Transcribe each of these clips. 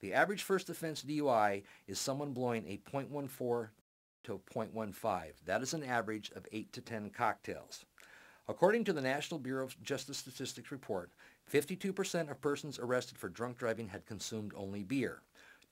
The average first offense DUI is someone blowing a .14 to .15. That is an average of 8 to 10 cocktails. According to the National Bureau of Justice Statistics report, 52% of persons arrested for drunk driving had consumed only beer,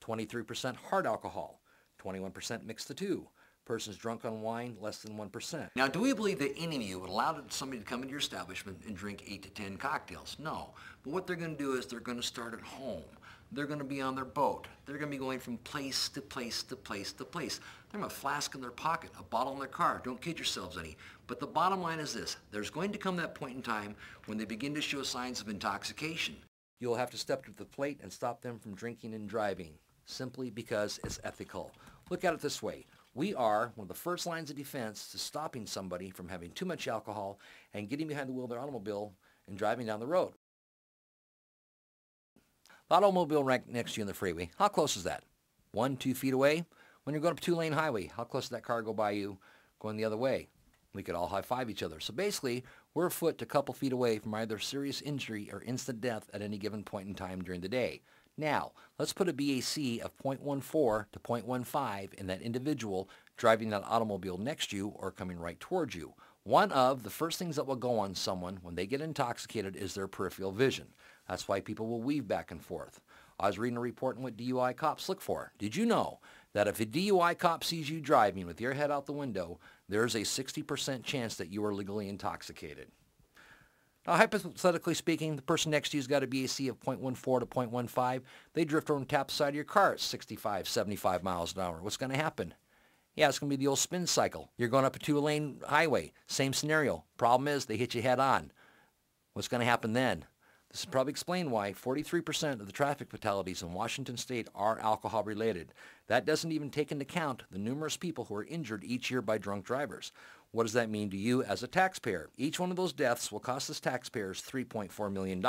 23% hard alcohol, 21% mixed the two. Persons drunk on wine, less than 1%. Now, do we believe that any of you would allow somebody to come into your establishment and drink 8 to 10 cocktails? No. But what they're going to do is they're going to start at home. They're going to be on their boat. They're going to be going from place to place to place to place. They're going to have a flask in their pocket, a bottle in their car. Don't kid yourselves any. But the bottom line is this. There's going to come that point in time when they begin to show signs of intoxication. You'll have to step to the plate and stop them from drinking and driving, simply because it's ethical. Look at it this way. We are one of the first lines of defense to stopping somebody from having too much alcohol and getting behind the wheel of their automobile and driving down the road. The automobile right next to you on the freeway, how close is that? 1, 2 feet away? When you're going up a 2-lane highway, how close does that car go by you going the other way? We could all high-five each other. So basically, we're a foot to a couple feet away from either serious injury or instant death at any given point in time during the day. Now, let's put a BAC of .14 to .15 in that individual driving that automobile next to you or coming right towards you. One of the first things that will go on someone when they get intoxicated is their peripheral vision. That's why people will weave back and forth. I was reading a report on what DUI cops look for. Did you know that if a DUI cop sees you driving with your head out the window, there's a 60% chance that you are legally intoxicated? Now, hypothetically speaking, the person next to you's got a BAC of .14 to .15. They drift over and tap the side of your car at 65, 75 miles an hour. What's going to happen? Yeah, it's going to be the old spin cycle. You're going up a 2-lane highway. Same scenario. Problem is, they hit you head on. What's going to happen then? This will probably explain why 43% of the traffic fatalities in Washington state are alcohol related. That doesn't even take into account the numerous people who are injured each year by drunk drivers. What does that mean to you as a taxpayer? Each one of those deaths will cost us taxpayers $3.4 million,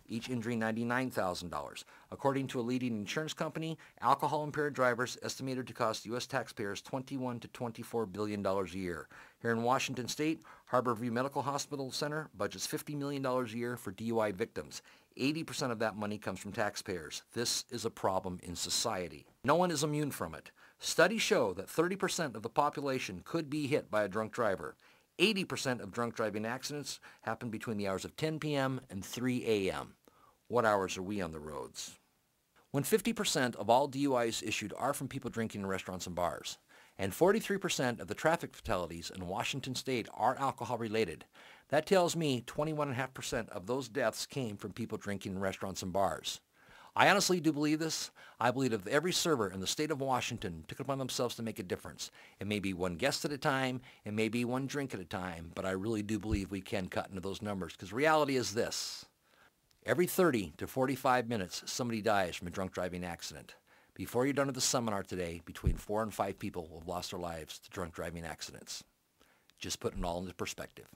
each injury $99,000. According to a leading insurance company, alcohol-impaired drivers estimated to cost U.S. taxpayers $21 to $24 billion a year. Here in Washington state, Harborview Medical Hospital Center budgets $50 million a year for DUI victims. 80% of that money comes from taxpayers. This is a problem in society. No one is immune from it. Studies show that 30% of the population could be hit by a drunk driver. 80% of drunk driving accidents happen between the hours of 10 p.m. and 3 a.m. What hours are we on the roads? When 50% of all DUIs issued are from people drinking in restaurants and bars, and 43% of the traffic fatalities in Washington state are alcohol related, that tells me 21.5% of those deaths came from people drinking in restaurants and bars. I honestly do believe this. I believe if every server in the state of Washington took it upon themselves to make a difference, it may be one guest at a time, it may be one drink at a time, but I really do believe we can cut into those numbers, because reality is this. Every 30 to 45 minutes, somebody dies from a drunk driving accident. Before you're done with the seminar today, between 4 and 5 people will have lost their lives to drunk driving accidents. Just putting it all into perspective.